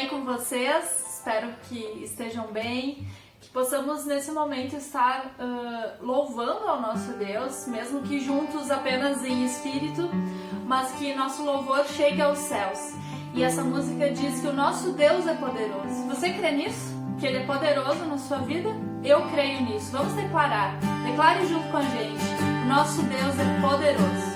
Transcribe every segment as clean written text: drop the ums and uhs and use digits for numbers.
bem com vocês? Espero que estejam bem, que possamos nesse momento estar louvando ao nosso Deus, mesmo que juntos apenas em espírito, mas que nosso louvor chegue aos céus. E essa música diz que o nosso Deus é poderoso. Você crê nisso? Que Ele é poderoso na sua vida? Eu creio nisso. Vamos declarar. Declare junto com a gente. O nosso Deus é poderoso.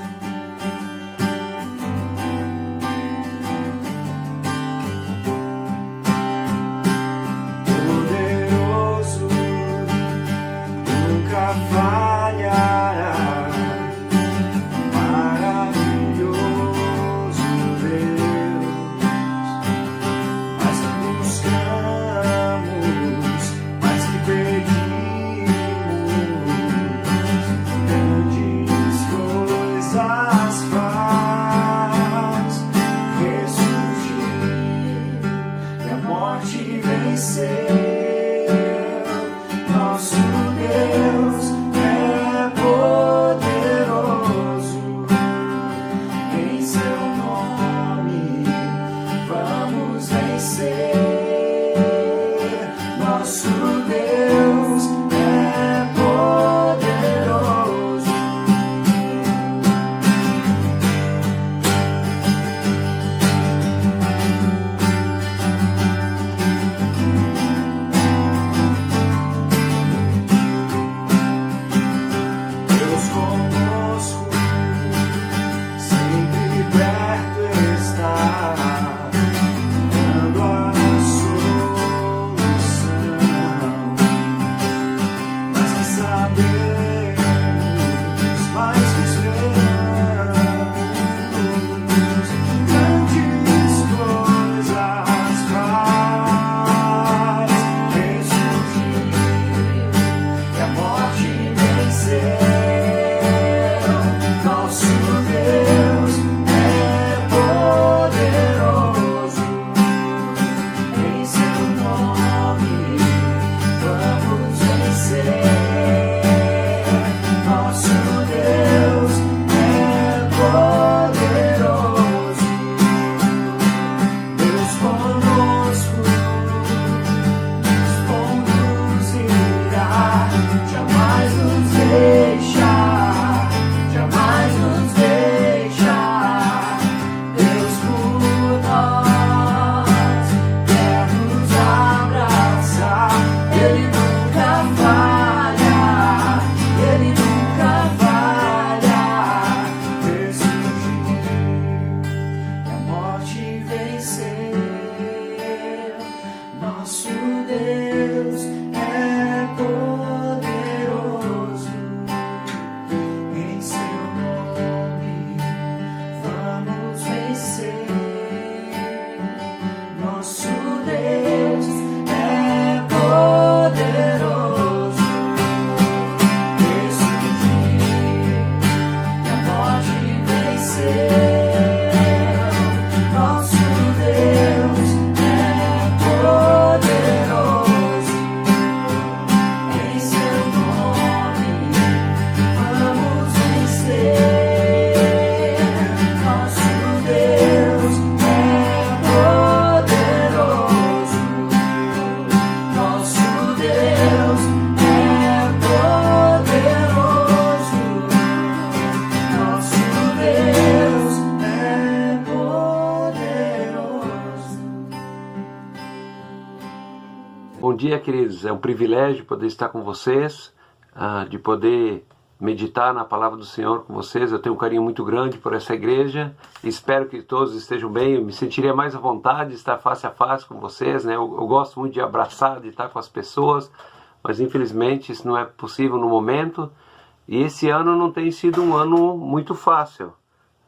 Bom dia, queridos. É um privilégio poder estar com vocês, de poder meditar na palavra do Senhor com vocês. Eu tenho um carinho muito grande por essa igreja. Espero que todos estejam bem. Eu me sentiria mais à vontade de estar face a face com vocês, né? Eu gosto muito de abraçar, de estar com as pessoas, mas infelizmente isso não é possível no momento. E esse ano não tem sido um ano muito fácil,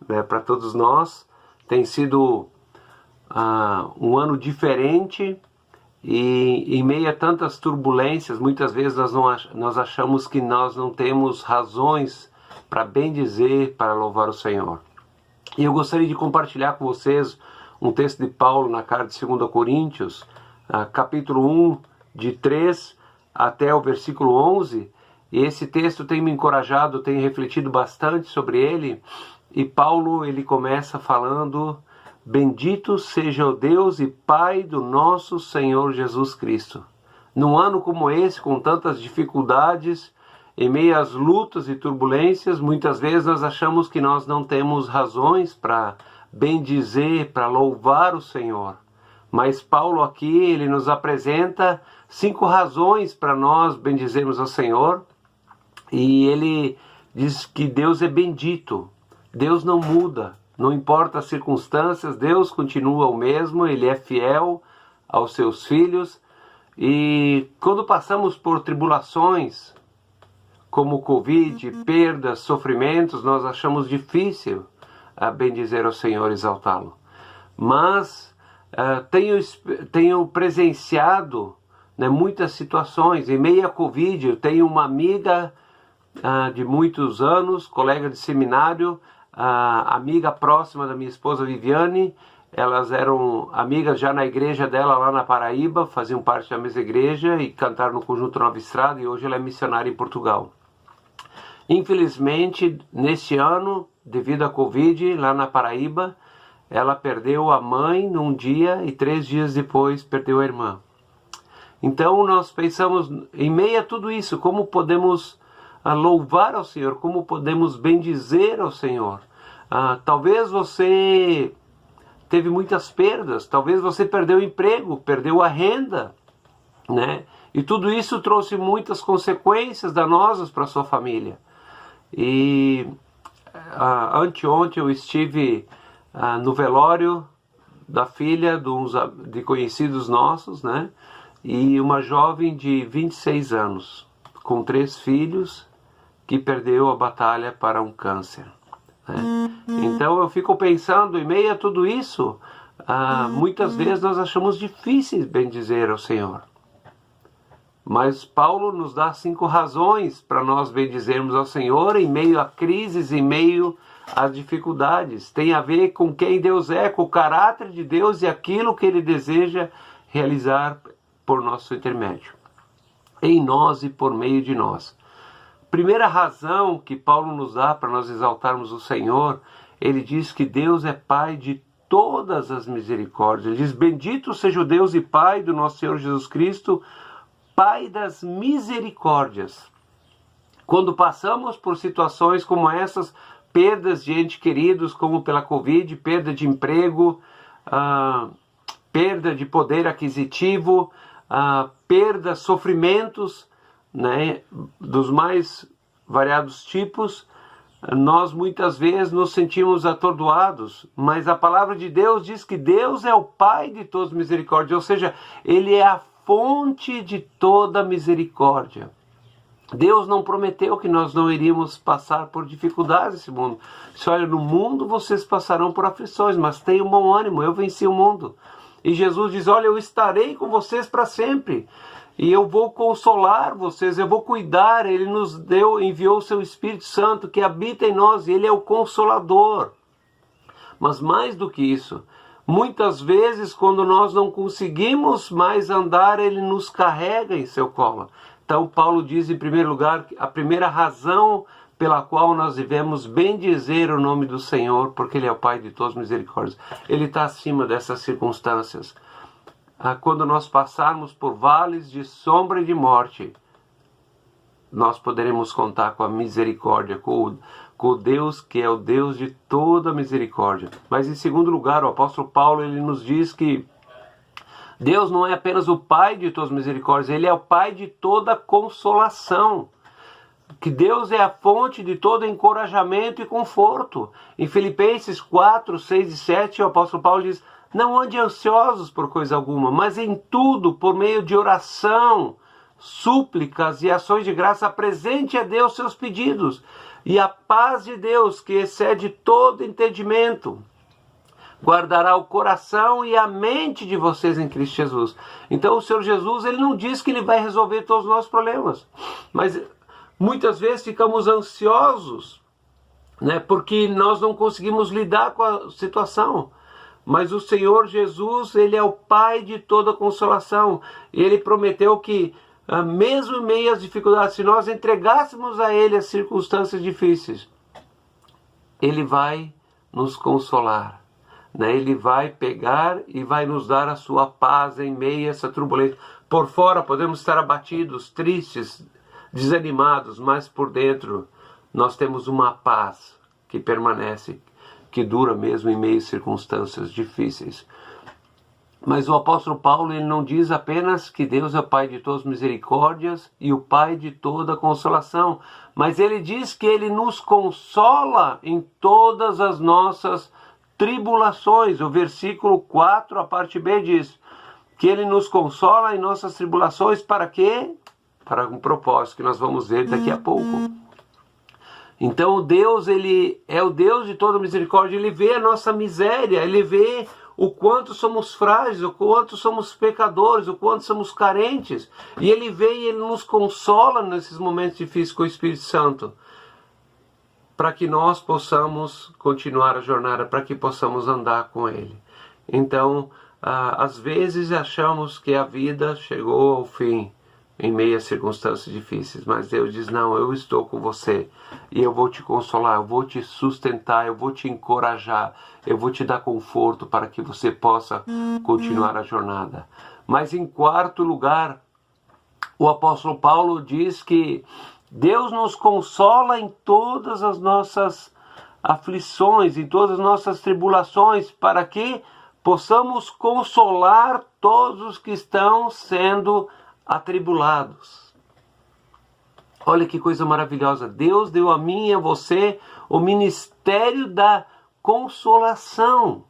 né? Para todos nós. Tem sido um ano diferente. E em meio a tantas turbulências, muitas vezes nós achamos que nós não temos razões para bem dizer, para louvar o Senhor. E eu gostaria de compartilhar com vocês um texto de Paulo na carta de 2 Coríntios, capítulo 1, de 3 até o versículo 11. E esse texto tem me encorajado, tenho refletido bastante sobre ele. E Paulo, ele começa falando Bendito seja o Deus e Pai do nosso Senhor Jesus Cristo. Num ano como esse, com tantas dificuldades, em meio às lutas e turbulências, muitas vezes nós achamos que nós não temos razões para bendizer, para louvar o Senhor. Mas Paulo aqui, ele nos apresenta 5 razões para nós bendizermos ao Senhor. E ele diz que Deus é bendito, Deus não muda, não importa as circunstâncias, Deus continua o mesmo, Ele é fiel aos seus filhos. E quando passamos por tribulações, como Covid, perdas, sofrimentos, nós achamos difícil bendizer ao Senhor e exaltá-lo. Mas tenho presenciado, né, muitas situações. Em meio à Covid, eu tenho uma amiga de muitos anos, colega de seminário, amiga próxima da minha esposa Viviane. Elas eram amigas já na igreja dela lá na Paraíba, faziam parte da mesma igreja e cantaram no Conjunto Nova Estrada, e hoje ela é missionária em Portugal. Infelizmente, neste ano, devido à Covid, lá na Paraíba, ela perdeu a mãe num dia e 3 dias depois perdeu a irmã. Então nós pensamos, em meio a tudo isso, como podemos louvar ao Senhor, como podemos bendizer ao Senhor. Talvez você teve muitas perdas, talvez você perdeu o emprego, perdeu a renda, né? E tudo isso trouxe muitas consequências danosas para a sua família. E anteontem eu estive no velório da filha de conhecidos nossos, né? E uma jovem de 26 anos, com 3 filhos, que perdeu a batalha para um câncer. Né? Então eu fico pensando, em meio a tudo isso, muitas vezes nós achamos difícil bendizer ao Senhor. Mas Paulo nos dá 5 razões para nós bendizermos ao Senhor em meio a crises, em meio às dificuldades. Tem a ver com quem Deus é, com o caráter de Deus e aquilo que Ele deseja realizar por nosso intermédio, em nós e por meio de nós. Primeira razão que Paulo nos dá para nós exaltarmos o Senhor, ele diz que Deus é Pai de todas as misericórdias. Ele diz: bendito seja o Deus e Pai do nosso Senhor Jesus Cristo, Pai das misericórdias. Quando passamos por situações como essas, perdas de entes queridos, como pela Covid, perda de emprego, perda de poder aquisitivo, perda, sofrimentos, né, dos mais variados tipos, nós muitas vezes nos sentimos atordoados, mas a palavra de Deus diz que Deus é o Pai de todas as misericórdias, ou seja, Ele é a fonte de toda misericórdia. Deus não prometeu que nós não iríamos passar por dificuldades nesse mundo. Se olha, no mundo vocês passarão por aflições, mas tenham bom ânimo, eu venci o mundo. E Jesus diz: olha, eu estarei com vocês para sempre. E eu vou consolar vocês, eu vou cuidar. Ele nos enviou o seu Espírito Santo que habita em nós, e Ele é o Consolador. Mas mais do que isso, muitas vezes quando nós não conseguimos mais andar, Ele nos carrega em seu colo. Então Paulo diz, em primeiro lugar, a primeira razão pela qual nós devemos bendizer o nome do Senhor, porque Ele é o Pai de todas as misericórdias. Ele está acima dessas circunstâncias. Quando nós passarmos por vales de sombra e de morte, nós poderemos contar com a misericórdia, com o Deus que é o Deus de toda misericórdia. Mas em segundo lugar, o apóstolo Paulo, ele nos diz que Deus não é apenas o Pai de todas as misericórdias, Ele é o Pai de toda consolação. Que Deus é a fonte de todo encorajamento e conforto. Em Filipenses 4, 6 e 7, o apóstolo Paulo diz: não andem ansiosos por coisa alguma, mas em tudo, por meio de oração, súplicas e ações de graça, apresente a Deus seus pedidos. E a paz de Deus, que excede todo entendimento, guardará o coração e a mente de vocês em Cristo Jesus. Então o Senhor Jesus, Ele não diz que Ele vai resolver todos os nossos problemas. Mas muitas vezes ficamos ansiosos, né, porque nós não conseguimos lidar com a situação. Mas o Senhor Jesus, Ele é o Pai de toda consolação. E Ele prometeu que, mesmo em meio às dificuldades, se nós entregássemos a Ele as circunstâncias difíceis, Ele vai nos consolar. né? Ele vai pegar e vai nos dar a sua paz em meio a essa turbulência. Por fora podemos estar abatidos, tristes, desanimados, mas por dentro nós temos uma paz que permanece, que dura mesmo em meio a circunstâncias difíceis. Mas o apóstolo Paulo, ele não diz apenas que Deus é o Pai de todas as misericórdias e o Pai de toda consolação, mas ele diz que ele nos consola em todas as nossas tribulações. O versículo 4, a parte B, diz que ele nos consola em nossas tribulações para quê? Para um propósito que nós vamos ver daqui a pouco. Então Deus, ele é o Deus de toda misericórdia, ele vê a nossa miséria, ele vê o quanto somos frágeis, o quanto somos pecadores, o quanto somos carentes. E ele vem e ele nos consola nesses momentos difíceis com o Espírito Santo, para que nós possamos continuar a jornada, para que possamos andar com ele. Então, às vezes achamos que a vida chegou ao fim, em meio a circunstâncias difíceis, mas Deus diz, não, eu estou com você, e eu vou te consolar, eu vou te sustentar, eu vou te encorajar, eu vou te dar conforto para que você possa continuar a jornada. Mas em quarto lugar, o apóstolo Paulo diz que Deus nos consola em todas as nossas aflições, em todas as nossas tribulações, para que possamos consolar todos os que estão sendo atribulados. Olha que coisa maravilhosa. Deus deu a mim e a você o ministério da consolação.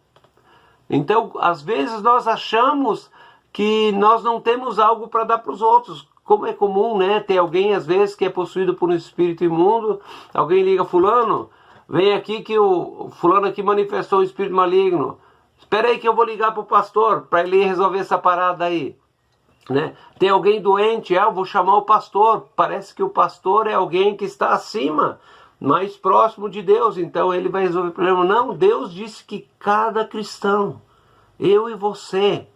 Então, às vezes nós achamos que nós não temos algo para dar para os outros. Como é comum, né? Ter alguém, às vezes, que é possuído por um espírito imundo. Alguém liga, fulano, vem aqui que o fulano aqui manifestou um espírito maligno. Espera aí que eu vou ligar para o pastor, para ele resolver essa parada aí. Né? Tem alguém doente, eu vou chamar o pastor. Parece que o pastor é alguém que está acima, mais próximo de Deus, então ele vai resolver o problema. Não, Deus disse que cada cristão, eu e você,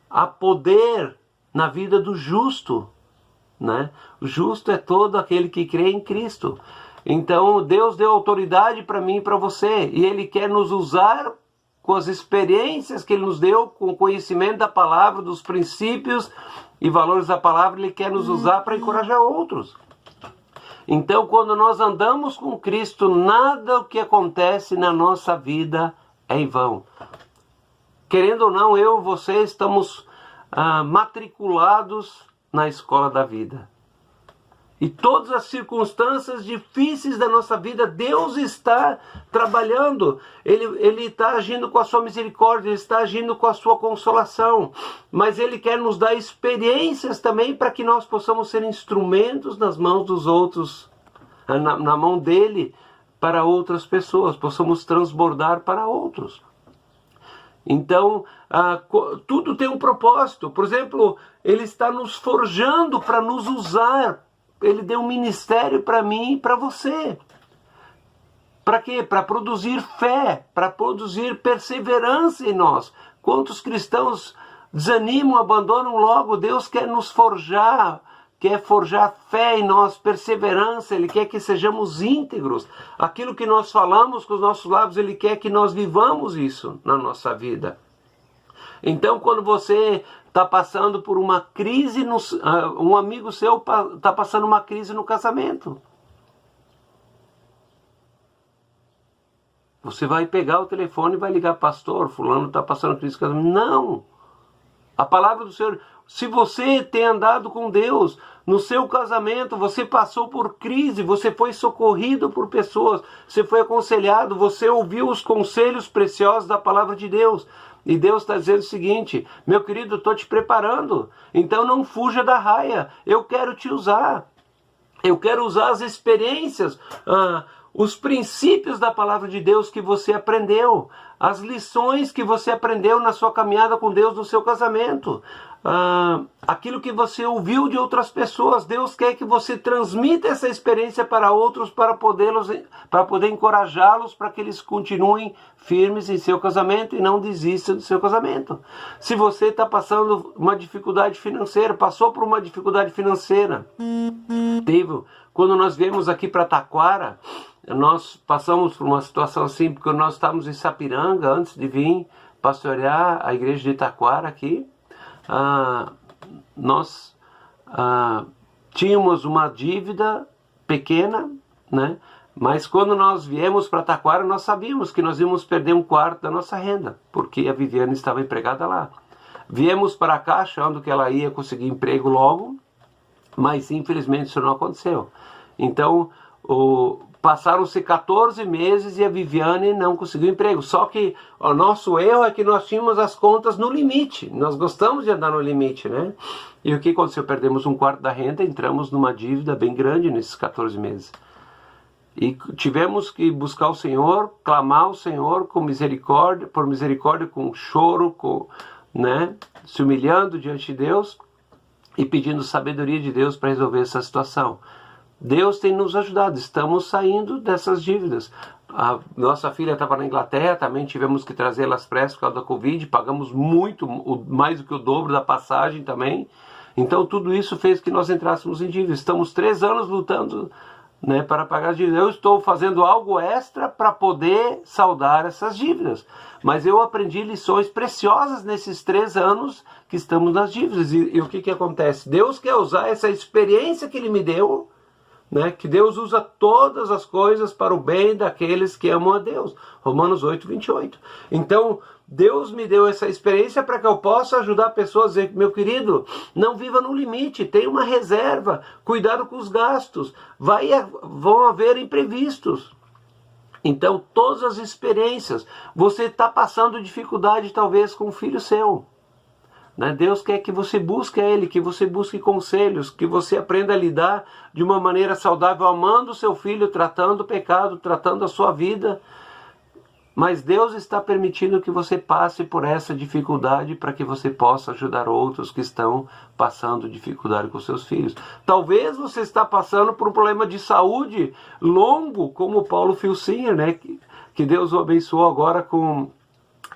há poder na vida do justo, né? O justo é todo aquele que crê em Cristo. Então Deus deu autoridade para mim e para você, e Ele quer nos usar com as experiências que Ele nos deu, com o conhecimento da palavra, dos princípios e valores da palavra. Ele quer nos usar para encorajar outros. Então, quando nós andamos com Cristo, nada o que acontece na nossa vida é em vão. Querendo ou não, eu e você estamos matriculados na escola da vida. E todas as circunstâncias difíceis da nossa vida, Deus está trabalhando. Ele está agindo com a sua misericórdia, Ele está agindo com a sua consolação. Mas Ele quer nos dar experiências também para que nós possamos ser instrumentos nas mãos dos outros, na mão dEle, para outras pessoas, possamos transbordar para outros. Então, tudo tem um propósito. Por exemplo, Ele está nos forjando para nos usar. Ele deu um ministério para mim e para você. Para quê? Para produzir fé, para produzir perseverança em nós. Quantos cristãos desanimam, abandonam logo? Deus quer nos forjar, quer forjar fé em nós, perseverança. Ele quer que sejamos íntegros. Aquilo que nós falamos com os nossos lábios, Ele quer que nós vivamos isso na nossa vida. Então, quando você está passando por uma crise, um amigo seu está passando uma crise no casamento, você vai pegar o telefone e vai ligar, pastor, fulano está passando crise no casamento. Não! A palavra do Senhor, se você tem andado com Deus, no seu casamento, você passou por crise, você foi socorrido por pessoas, você foi aconselhado, você ouviu os conselhos preciosos da palavra de Deus. E Deus está dizendo o seguinte: meu querido, estou te preparando, então não fuja da raia, eu quero te usar. Eu quero usar as experiências, os princípios da palavra de Deus que você aprendeu, as lições que você aprendeu na sua caminhada com Deus no seu casamento, aquilo que você ouviu de outras pessoas. Deus quer que você transmita essa experiência para outros, para poder encorajá-los, para que eles continuem firmes em seu casamento e não desistam do seu casamento. Se você está passando uma dificuldade financeira, passou por uma dificuldade financeira, quando nós viemos aqui para Taquara, nós passamos por uma situação assim, porque nós estávamos em Sapiranga antes de vir pastorear a igreja de Taquara aqui. Nós tínhamos uma dívida pequena, né? Mas quando nós viemos para Taquara, nós sabíamos que nós íamos perder um quarto da nossa renda, porque a Viviane estava empregada lá. Viemos para cá achando que ela ia conseguir emprego logo, mas infelizmente isso não aconteceu. Então, passaram-se 14 meses e a Viviane não conseguiu emprego. Só que o nosso erro é que nós tínhamos as contas no limite. Nós gostamos de andar no limite, né? E o que aconteceu? Perdemos um quarto da renda, entramos numa dívida bem grande nesses 14 meses. E tivemos que buscar o Senhor, clamar ao Senhor com misericórdia, por misericórdia, com choro, né? Se humilhando diante de Deus e pedindo sabedoria de Deus para resolver essa situação. Deus tem nos ajudado, estamos saindo dessas dívidas. A nossa filha estava na Inglaterra, também tivemos que trazê-la às pressas por causa da Covid, pagamos muito, mais do que o dobro da passagem também. Então tudo isso fez que nós entrássemos em dívida. Estamos 3 anos lutando, né, para pagar as dívidas. Eu estou fazendo algo extra para poder saldar essas dívidas. Mas eu aprendi lições preciosas nesses 3 anos que estamos nas dívidas. E o que acontece? Deus quer usar essa experiência que Ele me deu, né, que Deus usa todas as coisas para o bem daqueles que amam a Deus. Romanos 8, 28. Então, Deus me deu essa experiência para que eu possa ajudar pessoas a dizer, meu querido, não viva no limite, tenha uma reserva, cuidado com os gastos, vão haver imprevistos. Então, todas as experiências, você está passando dificuldade talvez com um filho seu. Deus quer que você busque a Ele, que você busque conselhos, que você aprenda a lidar de uma maneira saudável, amando o seu filho, tratando o pecado, tratando a sua vida. Mas Deus está permitindo que você passe por essa dificuldade para que você possa ajudar outros que estão passando dificuldade com seus filhos. Talvez você está passando por um problema de saúde longo, como o Paulo Filcinha, né? Que Deus o abençoou agora com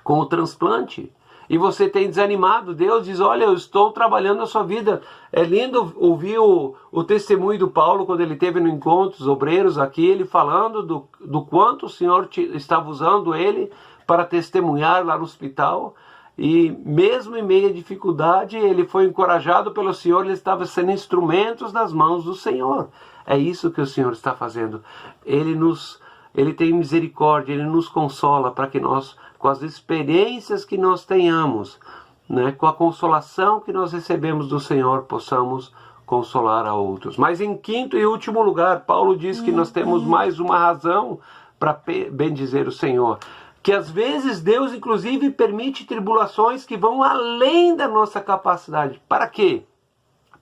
o transplante. E você tem desanimado, Deus diz, olha, eu estou trabalhando na sua vida. É lindo ouvir o testemunho do Paulo, quando ele esteve no encontro dos obreiros aqui, ele falando do quanto o Senhor estava usando ele para testemunhar lá no hospital. E mesmo em meio à dificuldade, ele foi encorajado pelo Senhor, ele estava sendo instrumentos nas mãos do Senhor. É isso que o Senhor está fazendo. Ele tem misericórdia, Ele nos consola para que nós, com as experiências que nós tenhamos, né, com a consolação que nós recebemos do Senhor, possamos consolar a outros. Mas em quinto e último lugar, Paulo diz que nós temos mais uma razão para bendizer o Senhor. Que às vezes Deus inclusive permite tribulações que vão além da nossa capacidade. Para quê?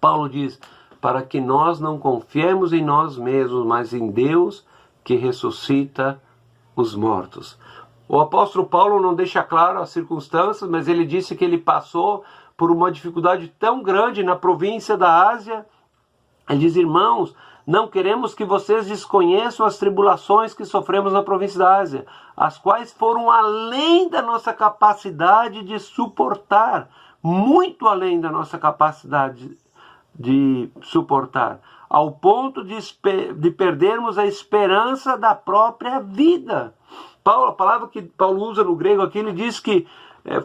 Paulo diz, para que nós não confiemos em nós mesmos, mas em Deus que ressuscita os mortos. O apóstolo Paulo não deixa claro as circunstâncias, mas ele disse que ele passou por uma dificuldade tão grande na província da Ásia. Ele diz, irmãos, não queremos que vocês desconheçam as tribulações que sofremos na província da Ásia, as quais foram além da nossa capacidade de suportar, muito além da nossa capacidade de suportar, ao ponto de perdermos a esperança da própria vida. A palavra que Paulo usa no grego aqui, ele diz que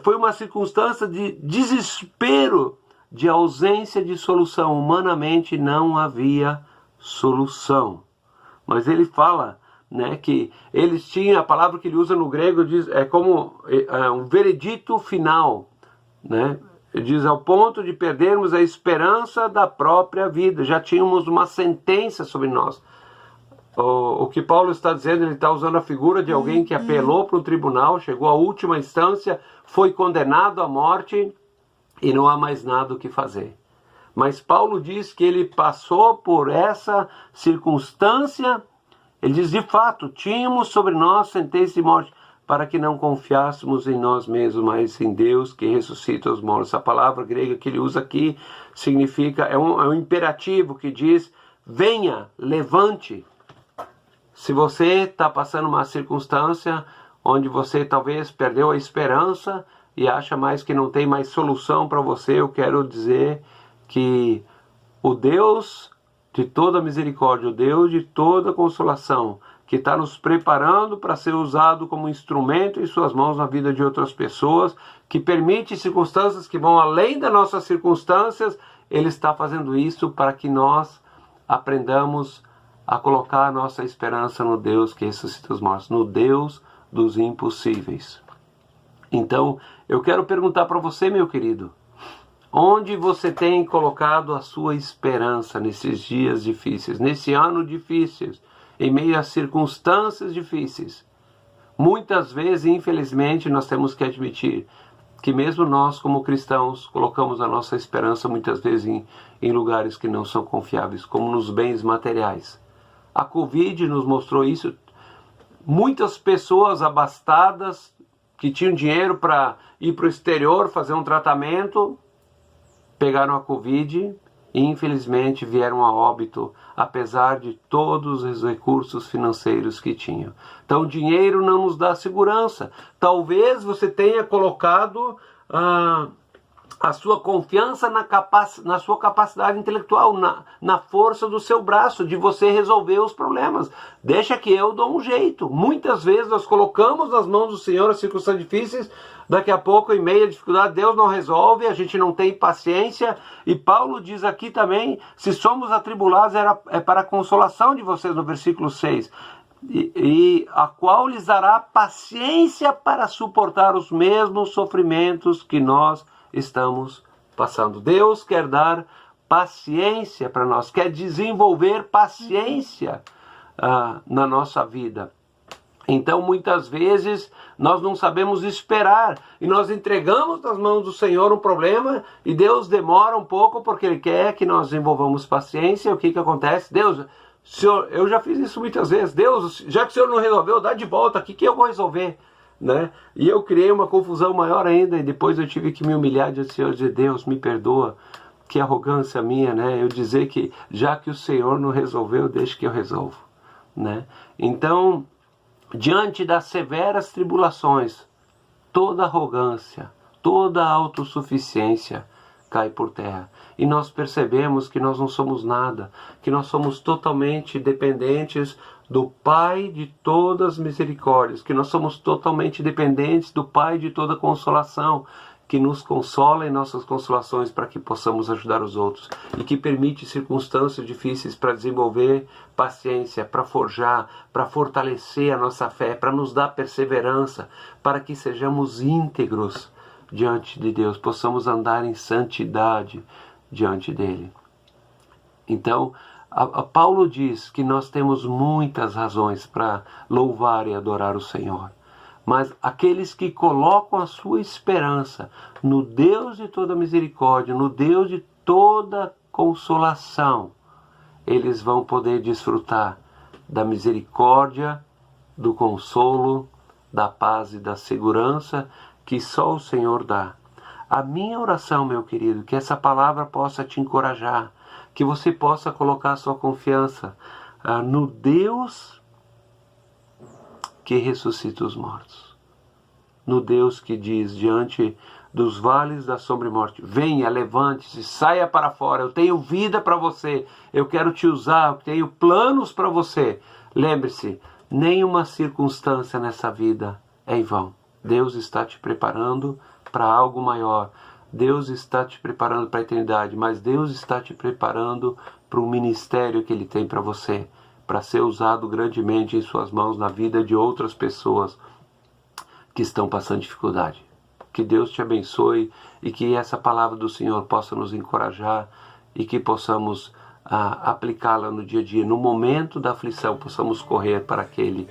foi uma circunstância de desespero, de ausência de solução. Humanamente não havia solução. Mas ele fala, né, que eles tinham, a palavra que ele usa no grego diz, é como um veredito final, né? Ele diz, ao ponto de perdermos a esperança da própria vida. Já tínhamos uma sentença sobre nós. O que Paulo está dizendo, ele está usando a figura de alguém que apelou para o tribunal, chegou à última instância, foi condenado à morte e não há mais nada o que fazer. Mas Paulo diz que ele passou por essa circunstância. Ele diz, de fato, tínhamos sobre nós sentença de morte, para que não confiássemos em nós mesmos, mas em Deus que ressuscita os mortos. A palavra grega que ele usa aqui significa, é um imperativo que diz, venha, levante. Se você está passando uma circunstância onde você talvez perdeu a esperança e acha mais que não tem mais solução para você, eu quero dizer que o Deus de toda misericórdia, o Deus de toda consolação, que está nos preparando para ser usado como instrumento em suas mãos na vida de outras pessoas, que permite circunstâncias que vão além das nossas circunstâncias. Ele está fazendo isso para que nós aprendamos a colocar a nossa esperança no Deus que ressuscita os mortos, no Deus dos impossíveis. Então, eu quero perguntar para você, meu querido, onde você tem colocado a sua esperança nesses dias difíceis, nesse ano difícil, em meio a circunstâncias difíceis? Muitas vezes, infelizmente, nós temos que admitir que mesmo nós, como cristãos, colocamos a nossa esperança muitas vezes em lugares que não são confiáveis, como nos bens materiais. A Covid nos mostrou isso. Muitas pessoas abastadas, que tinham dinheiro para ir para o exterior fazer um tratamento, pegaram a Covid e infelizmente vieram a óbito, apesar de todos os recursos financeiros que tinham. Então o dinheiro não nos dá segurança. Talvez você tenha colocado a sua confiança na sua capacidade intelectual, na força do seu braço, de você resolver os problemas. Deixa que eu dou um jeito. Muitas vezes nós colocamos nas mãos do Senhor as circunstâncias difíceis, daqui a pouco, em meio à dificuldade, Deus não resolve, a gente não tem paciência. E Paulo diz aqui também, se somos atribulados, é para a consolação de vocês, no versículo 6. E a qual lhes dará paciência para suportar os mesmos sofrimentos que nós estamos passando. Deus quer dar paciência para nós, quer desenvolver paciência na nossa vida. Então, muitas vezes, nós não sabemos esperar e nós entregamos nas mãos do Senhor um problema e Deus demora um pouco porque Ele quer que nós desenvolvamos paciência. E o que acontece? Deus, Senhor, eu já fiz isso muitas vezes. Deus, já que o Senhor não resolveu, dá de volta aqui que eu vou resolver. Né? E eu criei uma confusão maior ainda e depois eu tive que me humilhar diante do Senhor e dizer: Deus, me perdoa, que arrogância minha, né? Eu dizer que já que o Senhor não resolveu, deixa que eu resolvo, né? Então, diante das severas tribulações, toda arrogância, toda autossuficiência cai por terra. E nós percebemos que nós não somos nada, que nós somos totalmente dependentes do Pai de todas as misericórdias, que nós somos totalmente dependentes do Pai de toda consolação, que nos consola em nossas consolações para que possamos ajudar os outros e que permite circunstâncias difíceis para desenvolver paciência, para forjar, para fortalecer a nossa fé, para nos dar perseverança, para que sejamos íntegros diante de Deus, possamos andar em santidade diante dele. Então, Paulo diz que nós temos muitas razões para louvar e adorar o Senhor. Mas aqueles que colocam a sua esperança no Deus de toda misericórdia, no Deus de toda consolação, eles vão poder desfrutar da misericórdia, do consolo, da paz e da segurança que só o Senhor dá. A minha oração, meu querido, que essa palavra possa te encorajar, que você possa colocar a sua confiança no Deus que ressuscita os mortos. No Deus que diz, diante dos vales da sombra e morte, venha, levante-se, saia para fora, eu tenho vida para você, eu quero te usar, eu tenho planos para você. Lembre-se, nenhuma circunstância nessa vida é em vão. Deus está te preparando para algo maior. Deus está te preparando para a eternidade, mas Deus está te preparando para o ministério que Ele tem para você, para ser usado grandemente em suas mãos na vida de outras pessoas que estão passando dificuldade. Que Deus te abençoe e que essa palavra do Senhor possa nos encorajar e que possamos aplicá-la no dia a dia. No momento da aflição, possamos correr para aquele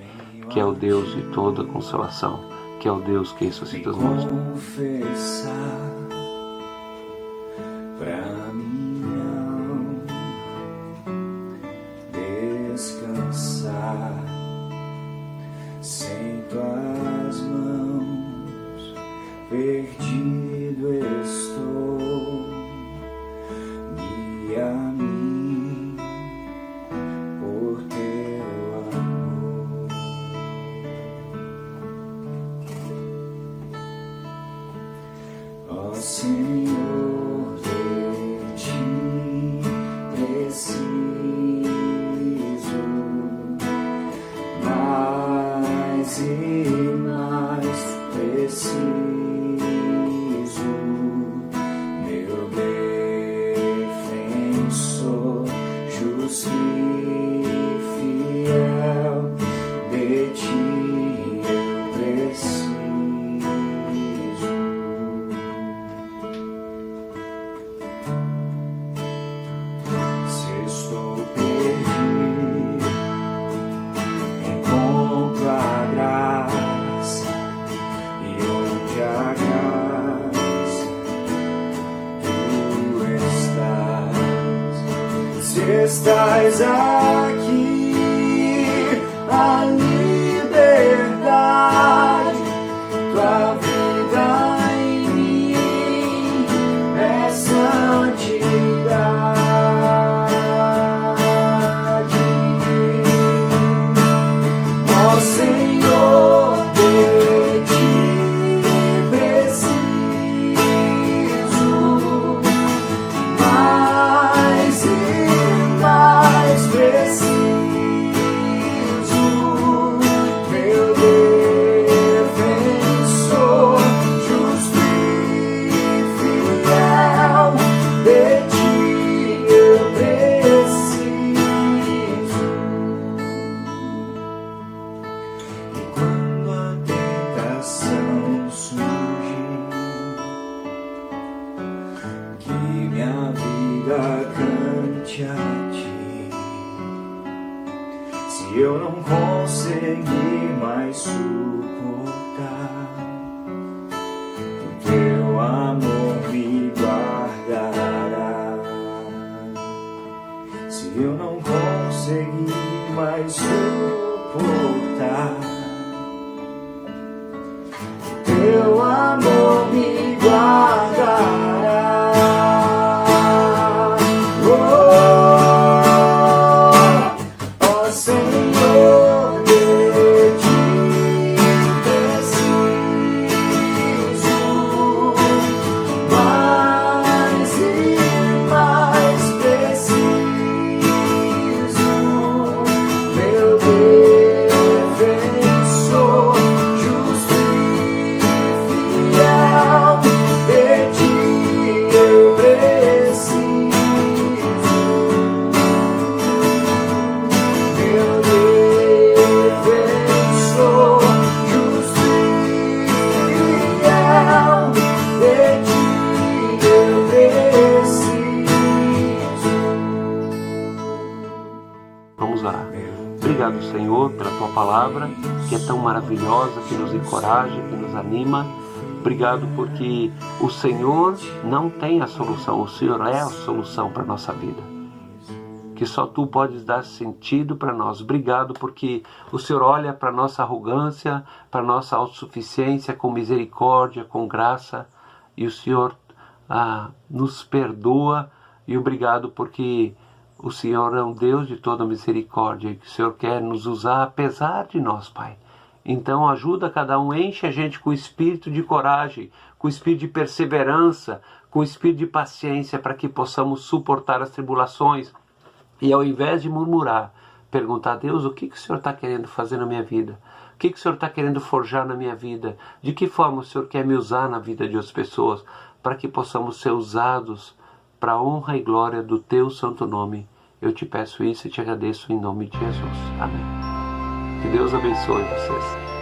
que é o Deus de toda consolação, que é o Deus que ressuscita os mortos. Pra mim não descansar sem tuas mãos, perdido estou, guia a mim por teu amor. Ó Senhor Deus, e mais preciso, meu defensor, justo e fiel, de ti eu preciso. Se estou perdido, encontro a graça, e onde a graça tu estás. Se estás aqui, a liberdade, tua vida em mim é santidade. Ó Senhor, de ti preciso, mais e mais preciso, meu defensor, justo e fiel, de ti eu preciso. E quando a tentação surgir, que minha vida cante a ti. Se eu não conseguir mais suportar, o teu amor me guardará. Se eu não conseguir mais suportar, teu amor me guardará. Ó Senhor, de ti preciso, mais e mais preciso, meu defensor, justo e fiel, de ti eu preciso. Meu defensor, justo e fiel, de ti eu preciso. Vamos orar. Obrigado, Senhor, pela Tua palavra, que é tão maravilhosa, que nos encoraja, que nos anima. Obrigado porque o Senhor não tem a solução, o Senhor é a solução para a nossa vida. Que só Tu podes dar sentido para nós. Obrigado porque o Senhor olha para a nossa arrogância, para a nossa autossuficiência com misericórdia, com graça, e o Senhor nos perdoa. E obrigado porque o Senhor é um Deus de toda misericórdia e que o Senhor quer nos usar apesar de nós, Pai. Então ajuda cada um, enche a gente com espírito de coragem, com espírito de perseverança, com espírito de paciência, para que possamos suportar as tribulações. E ao invés de murmurar, perguntar a Deus, o que o Senhor está querendo fazer na minha vida? O que o Senhor está querendo forjar na minha vida? De que forma o Senhor quer me usar na vida de outras pessoas? Para que possamos ser usados para a honra e glória do Teu santo nome. Eu te peço isso e te agradeço em nome de Jesus. Amém. Que Deus abençoe vocês.